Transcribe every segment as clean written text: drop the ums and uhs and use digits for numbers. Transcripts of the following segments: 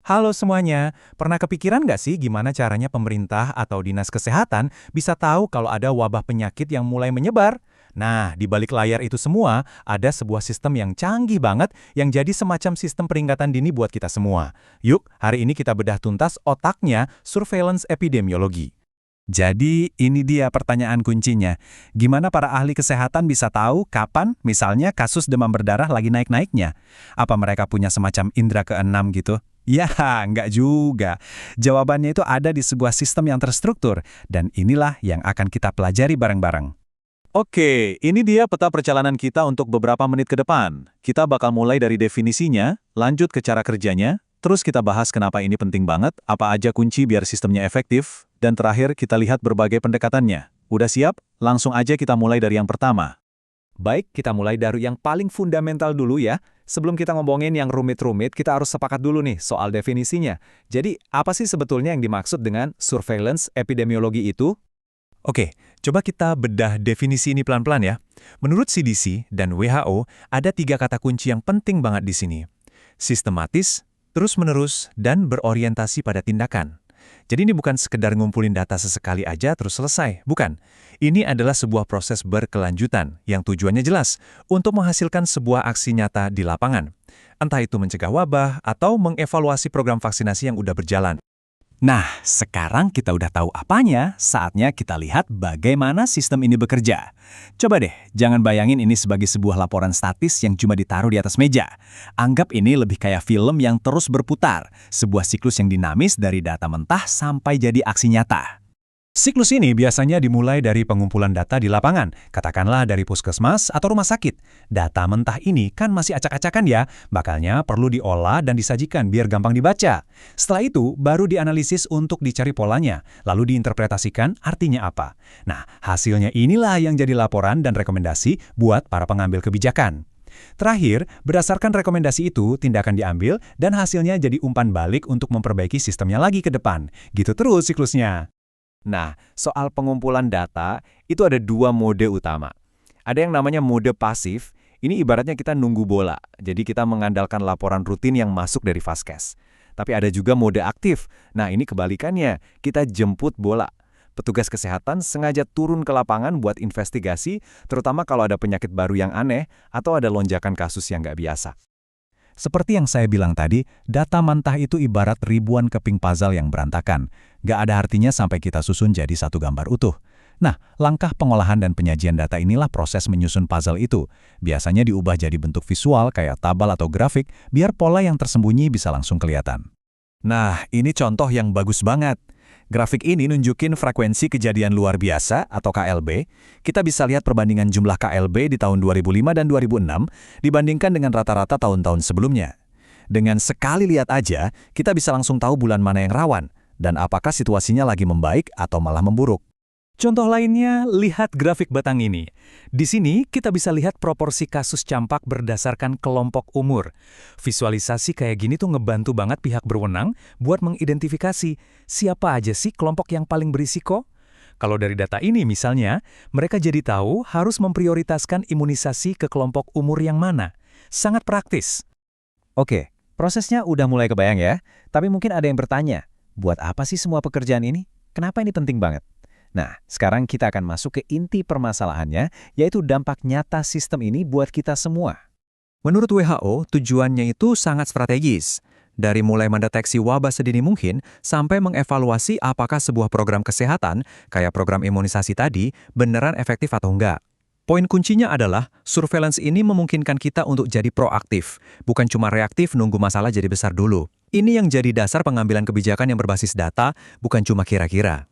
Halo semuanya, pernah kepikiran nggak sih gimana caranya pemerintah atau dinas kesehatan bisa tahu kalau ada wabah penyakit yang mulai menyebar? Nah, di balik layar itu semua, ada sebuah sistem yang canggih banget yang jadi semacam sistem peringatan dini buat kita semua. Yuk, hari ini kita bedah tuntas otaknya surveillance epidemiologi. Jadi, ini dia pertanyaan kuncinya. Gimana para ahli kesehatan bisa tahu kapan, misalnya, kasus demam berdarah lagi naik-naiknya? Apa mereka punya semacam indera keenam gitu? Ya, nggak juga. Jawabannya itu ada di sebuah sistem yang terstruktur, dan inilah yang akan kita pelajari bareng-bareng. Oke, ini dia peta perjalanan kita untuk beberapa menit ke depan. Kita bakal mulai dari definisinya, lanjut ke cara kerjanya, terus kita bahas kenapa ini penting banget, apa aja kunci biar sistemnya efektif, dan terakhir kita lihat berbagai pendekatannya. Udah siap? Langsung aja kita mulai dari yang pertama. Baik, kita mulai dari yang paling fundamental dulu ya. Sebelum kita ngomongin yang rumit-rumit, kita harus sepakat dulu nih soal definisinya. Jadi, apa sih sebetulnya yang dimaksud dengan surveillance epidemiologi itu? Oke, coba kita bedah definisi ini pelan-pelan ya. Menurut CDC dan WHO, ada 3 kata kunci yang penting banget di sini. Sistematis, terus-menerus, dan berorientasi pada tindakan. Jadi ini bukan sekedar ngumpulin data sesekali aja terus selesai, bukan. Ini adalah sebuah proses berkelanjutan yang tujuannya jelas untuk menghasilkan sebuah aksi nyata di lapangan. Entah itu mencegah wabah atau mengevaluasi program vaksinasi yang udah berjalan. Nah, sekarang kita udah tahu apanya, saatnya kita lihat bagaimana sistem ini bekerja. Coba deh, jangan bayangin ini sebagai sebuah laporan statis yang cuma ditaruh di atas meja. Anggap ini lebih kayak film yang terus berputar, sebuah siklus yang dinamis dari data mentah sampai jadi aksi nyata. Siklus ini biasanya dimulai dari pengumpulan data di lapangan, katakanlah dari puskesmas atau rumah sakit. Data mentah ini kan masih acak-acakan ya, makanya perlu diolah dan disajikan biar gampang dibaca. Setelah itu, baru dianalisis untuk dicari polanya, lalu diinterpretasikan artinya apa. Nah, hasilnya inilah yang jadi laporan dan rekomendasi buat para pengambil kebijakan. Terakhir, berdasarkan rekomendasi itu, tindakan diambil dan hasilnya jadi umpan balik untuk memperbaiki sistemnya lagi ke depan. Gitu terus siklusnya. Nah, soal pengumpulan data, itu ada 2 mode utama. Ada yang namanya mode pasif, ini ibaratnya kita nunggu bola, jadi kita mengandalkan laporan rutin yang masuk dari Vaskes. Tapi ada juga mode aktif, nah ini kebalikannya, kita jemput bola. Petugas kesehatan sengaja turun ke lapangan buat investigasi, terutama kalau ada penyakit baru yang aneh atau ada lonjakan kasus yang nggak biasa. Seperti yang saya bilang tadi, data mentah itu ibarat ribuan keping puzzle yang berantakan. Nggak ada artinya sampai kita susun jadi satu gambar utuh. Nah, langkah pengolahan dan penyajian data inilah proses menyusun puzzle itu. Biasanya diubah jadi bentuk visual kayak tabel atau grafik, biar pola yang tersembunyi bisa langsung kelihatan. Nah, ini contoh yang bagus banget. Grafik ini nunjukin frekuensi kejadian luar biasa atau KLB. Kita bisa lihat perbandingan jumlah KLB di tahun 2005 dan 2006 dibandingkan dengan rata-rata tahun-tahun sebelumnya. Dengan sekali lihat aja, kita bisa langsung tahu bulan mana yang rawan dan apakah situasinya lagi membaik atau malah memburuk. Contoh lainnya, lihat grafik batang ini. Di sini kita bisa lihat proporsi kasus campak berdasarkan kelompok umur. Visualisasi kayak gini tuh ngebantu banget pihak berwenang buat mengidentifikasi siapa aja sih kelompok yang paling berisiko. Kalau dari data ini misalnya, mereka jadi tahu harus memprioritaskan imunisasi ke kelompok umur yang mana. Sangat praktis. Oke, prosesnya udah mulai kebayang ya. Tapi mungkin ada yang bertanya, buat apa sih semua pekerjaan ini? Kenapa ini penting banget? Nah, sekarang kita akan masuk ke inti permasalahannya, yaitu dampak nyata sistem ini buat kita semua. Menurut WHO, tujuannya itu sangat strategis. Dari mulai mendeteksi wabah sedini mungkin, sampai mengevaluasi apakah sebuah program kesehatan, kayak program imunisasi tadi, beneran efektif atau enggak. Poin kuncinya adalah, surveillance ini memungkinkan kita untuk jadi proaktif, bukan cuma reaktif nunggu masalah jadi besar dulu. Ini yang jadi dasar pengambilan kebijakan yang berbasis data, bukan cuma kira-kira.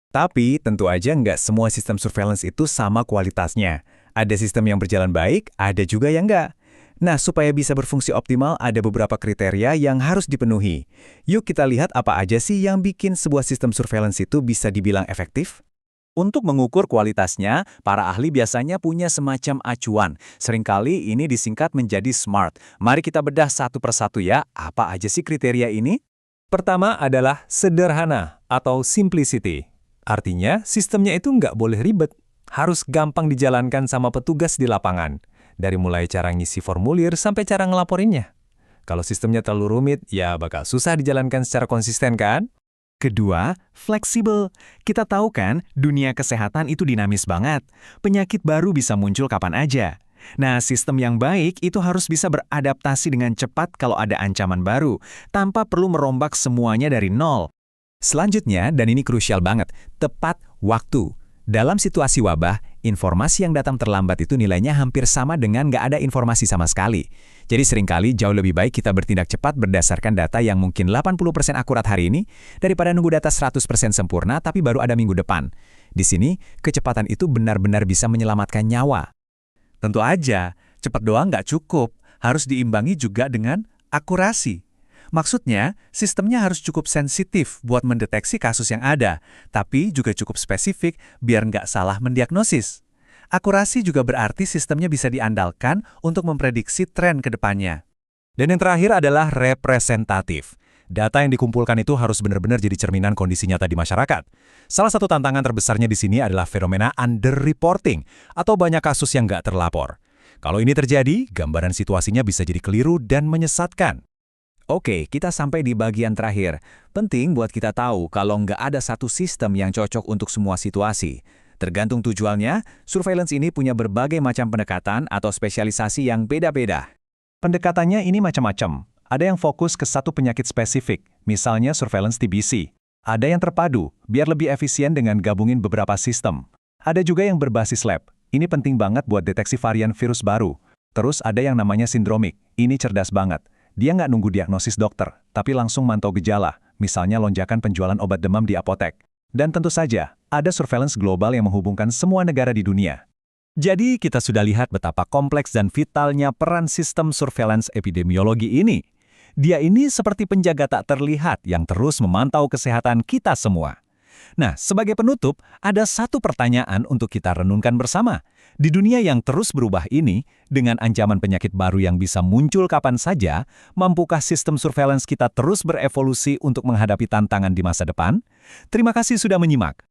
Tapi tentu aja nggak semua sistem surveillance itu sama kualitasnya. Ada sistem yang berjalan baik, ada juga yang nggak. Nah, supaya bisa berfungsi optimal, ada beberapa kriteria yang harus dipenuhi. Yuk kita lihat apa aja sih yang bikin sebuah sistem surveillance itu bisa dibilang efektif? Untuk mengukur kualitasnya, para ahli biasanya punya semacam acuan. Seringkali ini disingkat menjadi SMART. Mari kita bedah satu persatu ya, apa aja sih kriteria ini? Pertama adalah sederhana atau simplicity. Artinya, sistemnya itu nggak boleh ribet, harus gampang dijalankan sama petugas di lapangan, dari mulai cara ngisi formulir sampai cara ngelaporinnya. Kalau sistemnya terlalu rumit, ya bakal susah dijalankan secara konsisten kan? Kedua, fleksibel. Kita tahu kan, dunia kesehatan itu dinamis banget. Penyakit baru bisa muncul kapan aja. Nah, sistem yang baik itu harus bisa beradaptasi dengan cepat kalau ada ancaman baru, tanpa perlu merombak semuanya dari nol. Selanjutnya, dan ini krusial banget, tepat waktu. Dalam situasi wabah, informasi yang datang terlambat itu nilainya hampir sama dengan nggak ada informasi sama sekali. Jadi seringkali jauh lebih baik kita bertindak cepat berdasarkan data yang mungkin 80% akurat hari ini, daripada nunggu data 100% sempurna tapi baru ada minggu depan. Di sini, kecepatan itu benar-benar bisa menyelamatkan nyawa. Tentu aja, cepat doang nggak cukup, harus diimbangi juga dengan akurasi. Maksudnya, sistemnya harus cukup sensitif buat mendeteksi kasus yang ada, tapi juga cukup spesifik biar nggak salah mendiagnosis. Akurasi juga berarti sistemnya bisa diandalkan untuk memprediksi tren ke depannya. Dan yang terakhir adalah representatif. Data yang dikumpulkan itu harus benar-benar jadi cerminan kondisi nyata di masyarakat. Salah satu tantangan terbesarnya di sini adalah fenomena underreporting, atau banyak kasus yang nggak terlapor. Kalau ini terjadi, gambaran situasinya bisa jadi keliru dan menyesatkan. Oke, kita sampai di bagian terakhir. Penting buat kita tahu kalau nggak ada satu sistem yang cocok untuk semua situasi. Tergantung tujuannya, surveillance ini punya berbagai macam pendekatan atau spesialisasi yang beda-beda. Pendekatannya ini macam-macam. Ada yang fokus ke satu penyakit spesifik, misalnya surveillance TBC. Ada yang terpadu, biar lebih efisien dengan gabungin beberapa sistem. Ada juga yang berbasis lab. Ini penting banget buat deteksi varian virus baru. Terus ada yang namanya sindromik. Ini cerdas banget. Dia nggak nunggu diagnosis dokter, tapi langsung mantau gejala, misalnya lonjakan penjualan obat demam di apotek. Dan tentu saja, ada surveillance global yang menghubungkan semua negara di dunia. Jadi, kita sudah lihat betapa kompleks dan vitalnya peran sistem surveillance epidemiologi ini. Dia ini seperti penjaga tak terlihat yang terus memantau kesehatan kita semua. Nah, sebagai penutup, ada satu pertanyaan untuk kita renungkan bersama. Di dunia yang terus berubah ini, dengan ancaman penyakit baru yang bisa muncul kapan saja, mampukah sistem surveillance kita terus berevolusi untuk menghadapi tantangan di masa depan? Terima kasih sudah menyimak.